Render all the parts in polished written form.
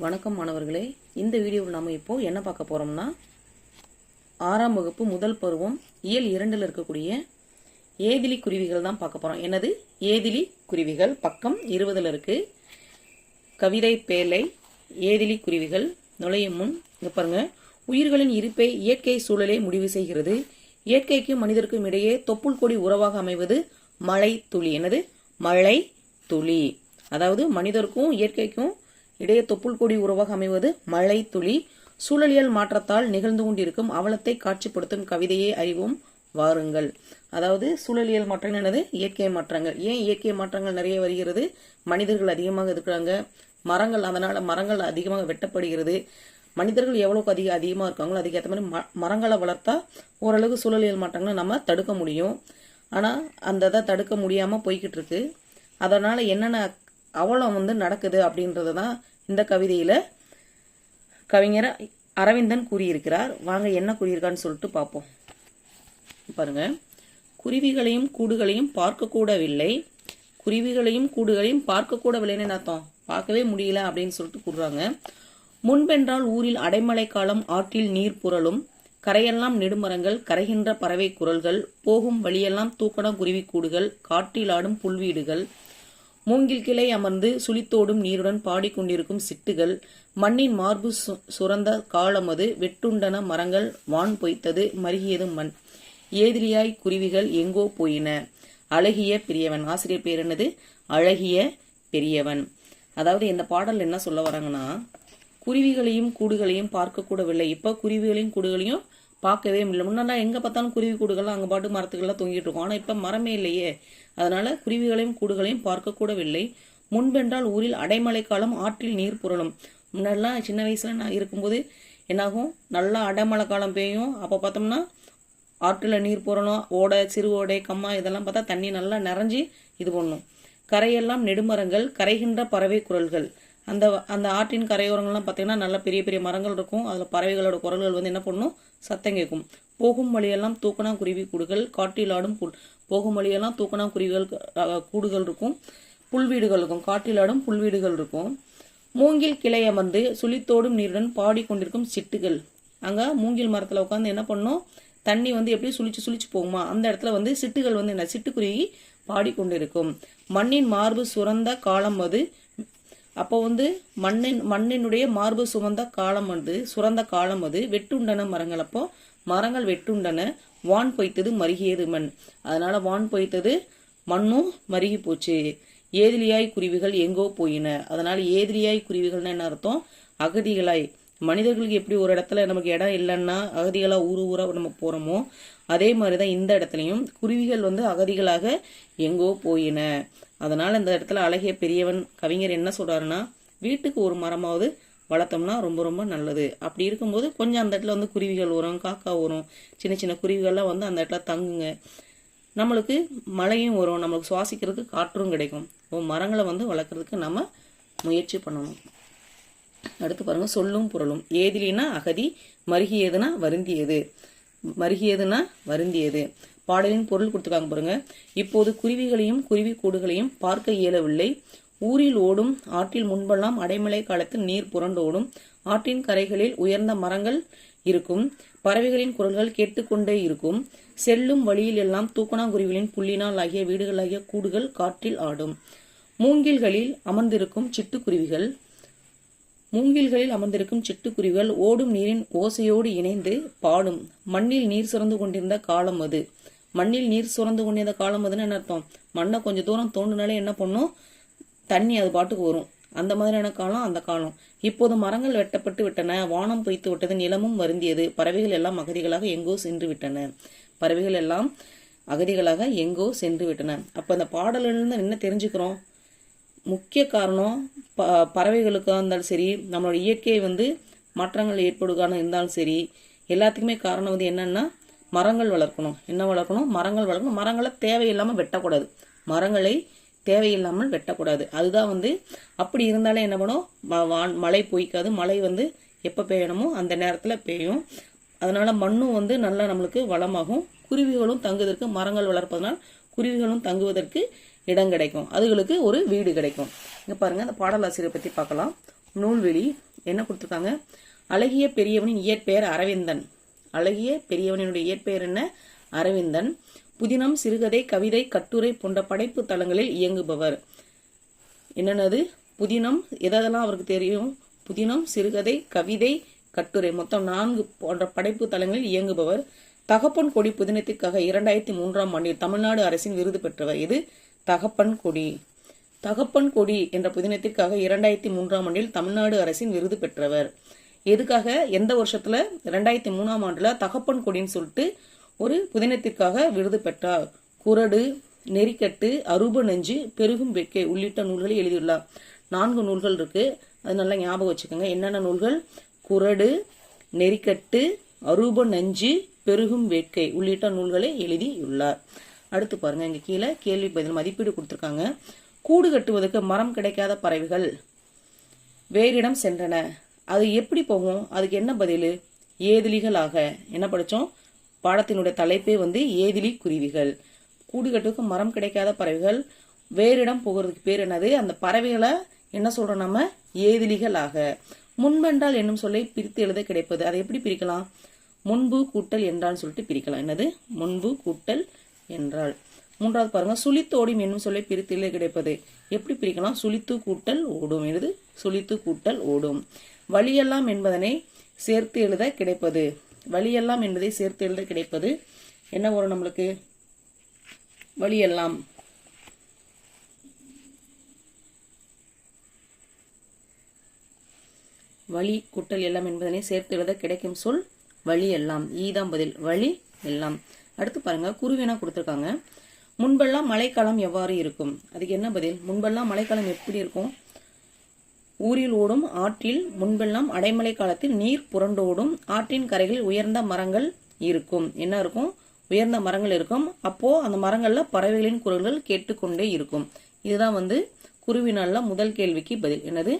வணக்கம் மாணவர்களே, இந்த வீடியோவில் நாம இப்போ என்ன பார்க்க போறோம்னா 6ஆம் வகுப்பு முதல் பருவம் இயல் 2ல் இருக்கக்கூடிய ஏதிலி குருவிகள் தான் பார்க்க போறோம். என்னது ஏதிலி குருவிகள்? பக்கம் 20ல் இருக்கு. கவிதை பேழை ஏதிலி குருவிகள். நுழையும் முன் இங்க பாருங்க, உயிர்களின் இருப்பை இயற்கை சூழலே முடிவு செய்கிறது. இயற்கைக்கும் மனிதருக்கும் இடையே தொப்புள் கொடி உறவாக அமைவது மழை துளி. என்னது மழை துளி? அதாவது மனிதருக்கும் இயற்கைக்கும் இடையே தொப்புள் கொடி உறவாக அமைவது மழை துளி. சூழலியல் மாற்றத்தால் நிகழ்ந்து கொண்டிருக்கும் அவலத்தை காட்சிப்படுத்தும் கவிதையை அறிவோம் வாருங்கள். அதாவது சூழலியல் மாற்றங்கள் என்னது? இயற்கை மாற்றங்கள். ஏன் இயற்கை மாற்றங்கள் நிறைய வருகிறது? மனிதர்கள் அதிகமாக இருக்கிறாங்க, மரங்கள், அதனால மரங்கள் அதிகமாக வெட்டப்படுகிறது. மனிதர்கள் எவ்வளவுக்கு அதிகமாக இருக்காங்களோ அதுக்கேற்ற மாதிரி மரங்களை வளர்த்தா ஓரளவு சூழலியல் மாற்றங்களை நம்ம தடுக்க முடியும். ஆனால் அந்த இதை தடுக்க முடியாமல் போய்கிட்டு இருக்கு. அதனால என்னென்ன அவலம் நடக்குது அப்படின்றது தான் இந்த கவிதையில கவிஞர் அரவிந்தன் கூறியிருக்கிறார். வாங்க என்ன கூறியிருக்கான்னு சொல்லிட்டு பார்ப்போம். பாருங்க, குருவிகளையும் கூடுகளையும் பார்க்கக்கூடவில்லை. குருவிகளையும் கூடுகளையும் பார்க்கக்கூடவில்லைன்னு அர்த்தம், பார்க்கவே முடியல அப்படின்னு சொல்லிட்டு கூறுறாங்க. முன்பென்றால் ஊரில் அடைமழை காலம் ஆற்றில் நீர் புரளும், கரையெல்லாம் நெடுமரங்கள், கரைகின்ற பறவை குரல்கள், போகும் வழியெல்லாம் தூக்கண குருவி கூடுகள், காற்றில் ஆடும் புல்வீடுகள், மூங்கில் கிளை அமர்ந்து சுழித்தோடும் நீருடன் பாடிக்கொண்டிருக்கும் சிட்டுகள், மண்ணின் மார்பு சுரந்த காலமது, வெட்டுண்டன மரங்கள், வான் பொய்த்தது மருகியது மண், ஏதிலியாய் குருவிகள் எங்கோ போயின. அழகிய பெரியவன். ஆசிரியர் பேர் என்னது? அழகிய பெரியவன். அதாவது இந்த பாடல் என்ன சொல்ல வராங்கன்னா, குருவிகளையும் கூடுகளையும் பார்க்க கூடவில்லை. இப்ப குருவிகளையும் கூடுகளையும் பார்க்கவே முடியல. முன்னாடி எங்க பார்த்தாலும் குருவி கூடுகள்லாம் அங்க பாட்டு மரத்துக்கெல்லாம் தொங்கிட்டு இருக்கும். ஆனா இப்ப மரமே இல்லையே. அதனால குருவிகளையும் கூடுகளையும் பார்க்க கூடவில்லை. முன்பென்றால் ஊரில் அடைமழை காலம் ஆற்றில் நீர் புரளும். முன்னாடிலாம் சின்ன வயசுல நான் இருக்கும்போது என்னாகும், நல்லா அடைமழை காலம் பெய்யும். அப்ப பார்த்தோம்னா ஆற்றுல நீர் புரளும். ஓடை, சிறு ஓடை, கம்மா இதெல்லாம் பார்த்தா தண்ணி நல்லா நிறைஞ்சி இது பண்ணும். கரையெல்லாம் நெடுமரங்கள், கரைகின்ற பறவை குரல்கள். அந்த அந்த ஆற்றின் கரையோரங்கள்லாம் பார்த்தீங்கன்னா நல்ல பெரிய பெரிய மரங்கள் இருக்கும். அதில் பறவைகளோட குரல்கள் என்ன பண்ணும்? சத்தம் கேட்கும். போகும் வழியெல்லாம் தூக்கணா குருவி கூடுகள், காட்டில் ஆடும் போகும் வழியெல்லாம் தூக்கணா குருவிகள் கூடுகள் இருக்கும், புல்வீடுகள் இருக்கும், காட்டில் ஆடும் புல்வீடுகள் இருக்கும். மூங்கில் கிளை அமர்ந்து சுழித்தோடும் நீருடன் பாடிக்கொண்டிருக்கும் சிட்டுகள். அங்கே மூங்கில் மரத்தில் உட்காந்து என்ன பண்ணும்? தண்ணி எப்படி சுழிச்சு சுழிச்சு போகுமா, அந்த இடத்துல சிட்டுகள் என்ன சிட்டுக்குருவி பாடிக்கொண்டிருக்கும். மண்ணின் மார்பு சுரந்த காலம் அது. அப்போ மண்ணினுடைய மார்பு சுரந்த காலம் அது. வெட்டுண்டன மரங்கள். அப்போ மரங்கள் வெட்டுண்டன. வான் பொய்த்தது மருகியது மண். அதனால வான் பொய்த்தது, மண்ணும் மருகி போச்சு. ஏதிலியாய் குருவிகள் எங்கோ போயின. அதனால ஏதிலியாய் குருவிகள்னா என்ன அர்த்தம்? அகதிகளாய். மனிதர்களுக்கு எப்படி ஒரு இடத்துல நமக்கு இடம் இல்லைன்னா அகதிகளா ஊரா நம்ம போறோமோ, அதே மாதிரிதான் இந்த இடத்துலயும் குருவிகள் அகதிகளாக எங்கோ போயின. அதனால இந்த இடத்துல அழகிய பெரியவன் கவிஞர் என்ன சொல்றாருன்னா, வீட்டுக்கு ஒரு மரமாவது வளர்த்தோம்னா ரொம்ப ரொம்ப நல்லது. அப்படி இருக்கும்போது கொஞ்சம் அந்த இடத்துல குருவிகள் வரும், காக்கா வரும், சின்ன சின்ன குருவிகள்லாம் அந்த இடத்துல தங்குங்க. நம்மளுக்கு மழையும் வரும், நம்மளுக்கு சுவாசிக்கிறதுக்கு காற்றும் கிடைக்கும். மரங்களை வளர்க்கறதுக்கு நம்ம முயற்சி பண்ணணும். அடுத்து பாருங்க, சொல்லும் பொருளும். ஏதிலினா அகதி, மருகியதுனா வருந்தியது. மருகியதுனா வருந்தியது. பாடலின் பொருள் கொடுத்துருக்காங்க பாருங்க. இப்போது குருவிகளையும் குருவி கூடுகளையும் பார்க்க இயலவில்லை. ஊரில் ஓடும் ஆற்றில் முன்பெல்லாம் அடைமழை காலத்தில் நீர் புரண்டோடும். ஆற்றின் கரைகளில் உயர்ந்த மரங்கள் இருக்கும். பறவைகளின் குரல்கள் கேட்டுக்கொண்டே இருக்கும். செல்லும் வழியில் எல்லாம் தூக்கணாங்குருவிகளின் புள்ளினால் ஆகிய வீடுகளாகிய கூடுகள் காற்றில் ஆடும். மூங்கில்களில் அமர்ந்திருக்கும் சிட்டுக்குருவிகள் ஓடும் நீரின் ஓசையோடு இணைந்து பாடும். மண்ணில் நீர் சுரந்து கொண்டிருந்த காலம் அது. மண்ணில் நீர் சுரந்து கொண்டிருந்த காலம் அதுன்னு என்ன அர்த்தம்? மண்ணை கொஞ்சம் தூரம் தோண்டினாலே என்ன பண்ணும்? தண்ணி அது பாட்டுக்கு வரும். அந்த மாதிரியான காலம் அந்த காலம். இப்போது மரங்கள் வெட்டப்பட்டு விட்டன, வானம் பொய்த்து விட்டது, நிலமும் வருந்தியது, பறவைகள் எல்லாம் அகதிகளாக எங்கோ சென்று விட்டன. பறவைகள் எல்லாம் அகதிகளாக எங்கோ சென்று விட்டன. அப்ப அந்த பாடலிலிருந்து என்ன தெரிஞ்சுக்கிறோம்? முக்கிய காரணம் பறவைகளுக்காக இருந்தாலும் சரி, நம்மளோட இயற்கை மாற்றங்கள் ஏற்படுவதாக இருந்தாலும் சரி, எல்லாத்துக்குமே காரணம் என்னன்னா மரங்கள் வளர்க்கணும். என்ன வளர்க்கணும்? மரங்கள் வளர்க்கணும். மரங்களை தேவையில்லாமல் வெட்டக்கூடாது. மரங்களை தேவையில்லாமல் வெட்டக்கூடாது. அதுதான் அப்படி இருந்தாலே என்ன பண்ணும்? மழை பொய்க்காது. மழை எப்போ பெய்யணுமோ அந்த நேரத்தில் பெய்யும். அதனால மண்ணும் நல்லா நம்மளுக்கு வளமாகும். குருவிகளும் தங்குவதற்கு மரங்கள் வளர்ப்பதனால் குருவிகளும் தங்குவதற்கு இடம் கிடைக்கும். அதுகளுக்கு ஒரு வீடு கிடைக்கும். இங்க பாருங்க, அந்த பாடலாசிரியரை பத்தி பார்க்கலாம். நூல்வெளி என்ன கொடுத்துருக்காங்க? அழகிய பெரியவனின் இயற்பெயர் அரவிந்தன். அழகிய பெரியவனினுடைய இயற்பெயர் என்ன? அரவிந்தன். புதினம், சிறுகதை, கவிதை, கட்டுரை போன்ற படைப்பு தளங்களில் இயங்குபவர். என்னென்னது? புதினம், எதெல்லாம் அவருக்கு தெரியும்? புதினம், சிறுகதை, கவிதை, கட்டுரை, மொத்தம் 4 போன்ற படைப்பு தளங்களில் இயங்குபவர். தகப்பன் கொடி புதினத்திற்காக 2003ஆம் ஆண்டில் தமிழ்நாடு அரசின் விருது பெற்றவர். இது தகப்பன் கொடி. தகப்பன் கொடி என்ற புதினத்திற்காக 2003ஆம் ஆண்டில் தமிழ்நாடு அரசின் விருது பெற்றவர். எதுக்காக? எந்த வருஷத்துல? 2003ஆம் ஆண்டுல தகப்பன் கொடின்னு சொல்லிட்டு ஒரு புதினத்திற்காக விருது பெற்றார். குறடு, நெறிக்கட்டு, அரூப நெஞ்சு, பெருகும் வெட்கை உள்ளிட்ட நூல்களை எழுதியுள்ளார். 4 நூல்கள் இருக்கு, அது நல்லா ஞாபகம் வச்சுக்கோங்க. என்னென்ன நூல்கள்? குறடு, நெறிக்கட்டு, அரூப நெஞ்சு, பெருகும் வேட்கை உள்ளிட்ட நூல்களை எழுதியுள்ளார். அடுத்து பாருங்க, இங்க கீழே கேள்வி பதில் மதிப்பீடு கொடுத்திருக்காங்க. கூடு கட்டுவதற்கு மரம் கிடைக்காத பறவைகள் வேறிடம் சென்றன. அது எப்படி போகும்? அதுக்கு என்ன பதில்? ஏதிலிகளாக. என்ன படிச்சோம்? பாடத்தினுடைய தலைப்பே ஏதிலி குருவிகள். கூடு கட்டுவதற்கு மரம் கிடைக்காத பறவைகள் வேறிடம் போகிறதுக்கு பேர் என்னது? அந்த பறவைகளை என்ன சொல்றோம் நம்ம? ஏதிலிகளாக. முன்பென்றால் என்னும் சொல்லை பிரித்து எழுத கிடைப்பது. அதை எப்படி பிரிக்கலாம்? முன்பு கூட்டல் என்றால் சொல்லிட்டு பிரிக்கலாம். என்னது? முன்பு கூட்டல் என்றால். 3வது பாருங்க, சுழித்து ஓடும் என்னும் சொல்லை பிரித்து எழுத கிடைப்பது. எப்படி பிரிக்கலாம்? சுழித்து கூட்டல் ஓடும். என்னது? சுழித்து கூட்டல் ஓடும். வழியெல்லாம் என்பதனை சேர்த்து எழுத கிடைப்பது. வழியெல்லாம் என்பதை சேர்த்து எழுத கிடைப்பது என்ன வரும் நம்மளுக்கு? வழியெல்லாம். வழி கூட்டல் எல்லாம் என்பதனை சேர்த்து எழுத கிடைக்கும் சொல் வழி எல்லாம். ஈதான் பதில். வழி எல்லாம். அடுத்து பாருங்க, குருவினா கொடுத்துருக்காங்க. முன்பெல்லாம் மழைக்காலம் எவ்வாறு இருக்கும்? அதுக்கு என்ன பதில்? முன்பெல்லாம் மழைக்காலம் எப்படி இருக்கும்? ஊரில் ஓடும் ஆற்றில் முன்பெல்லாம் அடைமழை காலத்தில் நீர் புரண்டோடும். ஆற்றின் கரைகளில் உயர்ந்த மரங்கள் இருக்கும். என்ன இருக்கும்? உயர்ந்த மரங்கள் இருக்கும். அப்போ அந்த மரங்கள்ல பறவைகளின் குரல்கள் கேட்டுக்கொண்டே இருக்கும். இதுதான் குருவினால முதல் கேள்விக்கு பதில். என்னது?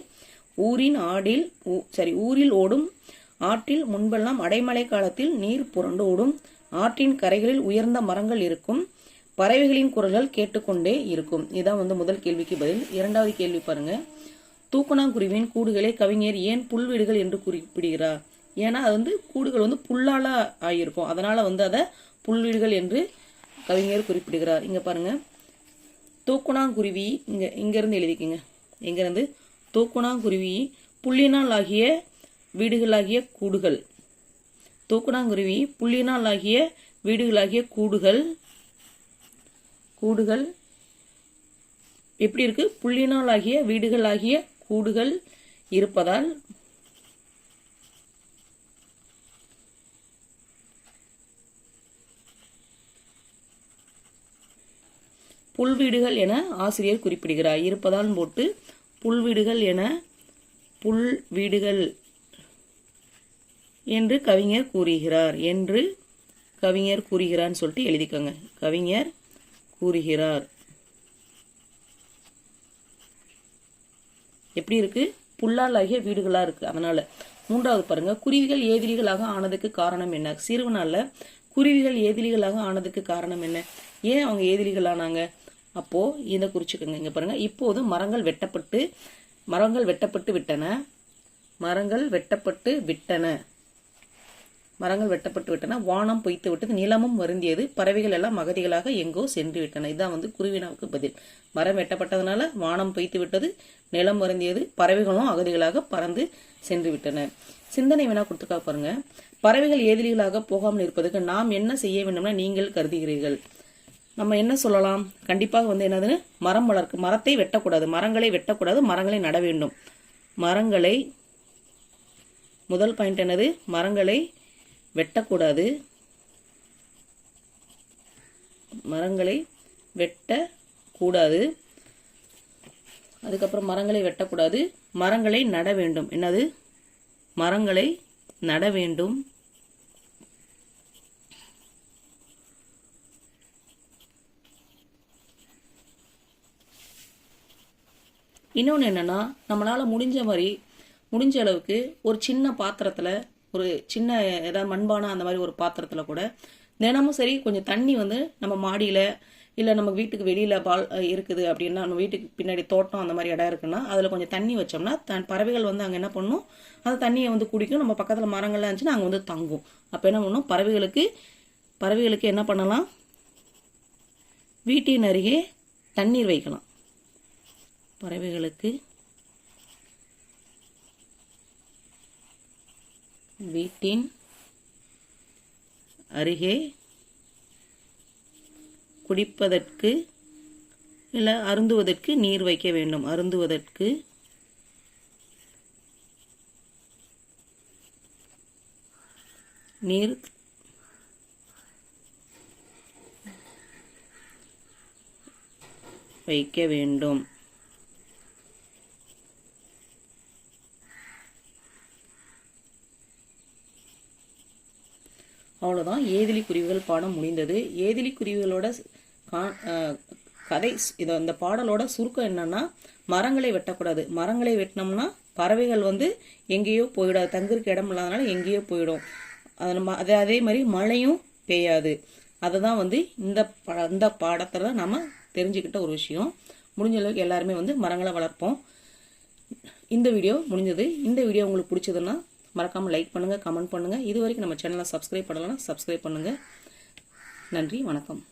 ஊரில் ஓடும் ஆற்றில் முன்பெல்லாம் அடைமழை காலத்தில் நீர் புரண்டோடும். ஆற்றின் கரைகளில் உயர்ந்த மரங்கள் இருக்கும். பறவைகளின் குரல்கள் கேட்டுக்கொண்டே இருக்கும். இதுதான் முதல் கேள்விக்கு பதில். 2வது கேள்வி பாருங்க. தூக்கணாங்குருவியின் கூடுகளை கவிஞர் ஏன் புல்வீடுகள் என்று குறிப்பிடுகிறார்? ஏன்னா அது கூடுகள் புல்லால ஆகியிருக்கும், அதனால அதை புல்வீடுகள் என்று கவிஞர் குறிப்பிடுகிறார். இங்க பாருங்க, தூக்கணாங்குருவி இங்க இருந்து எழுதிக்கங்க. எங்க இருந்து? தூக்கணாங்குருவி புள்ளினால் ஆகிய வீடுகளாகிய கூடுகள். தூக்கணாங்குருவி புள்ளினால் ஆகிய வீடுகளாகிய கூடுகள். கூடுகள் எப்படி இருக்கு? புள்ளினால் ஆகிய வீடுகளாகிய கூடுகள் இருப்பதால் புல்வீடுகள் என ஆசிரியர் குறிப்பிடுகிறார். இருப்பதால் போட்டு புல்வீடுகள் என புல்வீடுகள் என்று கவிஞர் கூறுகிறார். என்று கவிஞர் கூறுகிறான்னு சொல்லிட்டு எழுதிக்கோங்க. கவிஞர் கூறுகிறார். எப்படி இருக்கு? புல்லால் ஆகிய வீடுகளா இருக்கு, அதனால. 3வது பாருங்க, குருவிகள் ஏதிலிகளாக ஆனதுக்கு காரணம் என்ன? சிறுவனால குருவிகள் ஏதிலிகளாக ஆனதுக்கு காரணம் என்ன? ஏன் அவங்க ஏதிலிகள் ஆனாங்க? அப்போ இதை குறிச்சுக்கோங்க. இங்க பாருங்க, இப்போது மரங்கள் வெட்டப்பட்டு விட்டன. மரங்கள் வெட்டப்பட்டு விட்டன. வானம் பொய்த்து விட்டது. நிலமும் வருந்தியது. பறவைகள் எல்லாம் அகதிகளாக எங்கோ சென்று விட்டன. இதுதான் குருவினாவுக்கு பதில். மரம் வெட்டப்பட்டதுனால வானம் பொய்த்து விட்டது, நிலம் வருந்தியது, பறவைகளும் அகதிகளாக பறந்து சென்று விட்டன. சிந்தனை வேணா கொடுத்துக்கா பாருங்க. பறவைகள் ஏதிலிகளாக போகாமல் இருப்பதற்கு நாம் என்ன செய்ய வேண்டும்னா நீங்கள் கருதுகிறீர்கள்? நம்ம என்ன சொல்லலாம்? கண்டிப்பாக என்னதுன்னு, மரம் வளர்க்க, மரத்தை வெட்டக்கூடாது, மரங்களை வெட்டக்கூடாது, மரங்களை நட வேண்டும். மரங்களை, முதல் பாயிண்ட் என்னது? மரங்களை வெட்டக்கூடாது, மரங்களை வெட்டக்கூடாது. அதுக்கப்புறம் மரங்களை வெட்டக்கூடாது, மரங்களை நட வேண்டும். என்னது? மரங்களை நட வேண்டும். இன்னொன்று என்னன்னா, நம்மளால முடிஞ்ச அளவுக்கு ஒரு சின்ன பாத்திரத்துல, ஒரு சின்ன ஏதாவது மண்பானை அந்த மாதிரி ஒரு பாத்திரத்துல கூட தினமும் சரி கொஞ்சம் தண்ணி நம்ம மாடியில இல்லை நம்ம வீட்டுக்கு வெளியில் இருக்குது அப்படின்னா, நம்ம வீட்டுக்கு பின்னாடி தோட்டம் அந்த மாதிரி இடம் இருக்குன்னா அதில் கொஞ்சம் தண்ணி வச்சோம்னா பறவைகள் வந்து அங்கே என்ன பண்ணும், அந்த தண்ணியை வந்து குடிக்கும். நம்ம பக்கத்தில் மரங்கள்லாம் இருந்துச்சுன்னா அங்கே வந்து தங்கும். அப்போ என்ன பண்ணும், பறவைகளுக்கு என்ன பண்ணலாம், வீட்டின் அருகே தண்ணீர் வைக்கலாம். பறவைகளுக்கு வீட்டின் அருகே குடிப்பதற்கு இல்லை அருந்துவதற்கு நீர் வைக்க வேண்டும். அருந்துவதற்கு நீர் வைக்க வேண்டும். அவ்வளோதான், ஏதிலி குருவிகள் பாடம் முடிந்தது. ஏதிலி குருவிகளோட கதை இந்த பாடலோட சுருக்கம் என்னன்னா, மரங்களை வெட்டக்கூடாது. மரங்களை வெட்டினோம்னா பறவைகள் வந்து எங்கேயோ போயிடாது, தங்குறதுக்கு இடம் இல்லாதனால எங்கேயோ போயிடும். அதே மாதிரி மழையும் பெய்யாது. அதை தான் வந்து இந்த பாடத்தில் நம்ம தெரிஞ்சுக்கிட்ட ஒரு விஷயம். முடிஞ்ச அளவுக்கு எல்லாருமே வந்து மரங்களை வளர்ப்போம். இந்த வீடியோ முடிஞ்சது. இந்த வீடியோ உங்களுக்கு பிடிச்சதுன்னா மறக்காமல் லைக் பண்ணுங்கள், கமெண்ட் பண்ணுங்கள். இது வரைக்கும் நம்ம சேனலை சப்ஸ்கிரைப் பண்ணலைன்னா சப்ஸ்கிரைப் பண்ணுங்கள். நன்றி, வணக்கம்.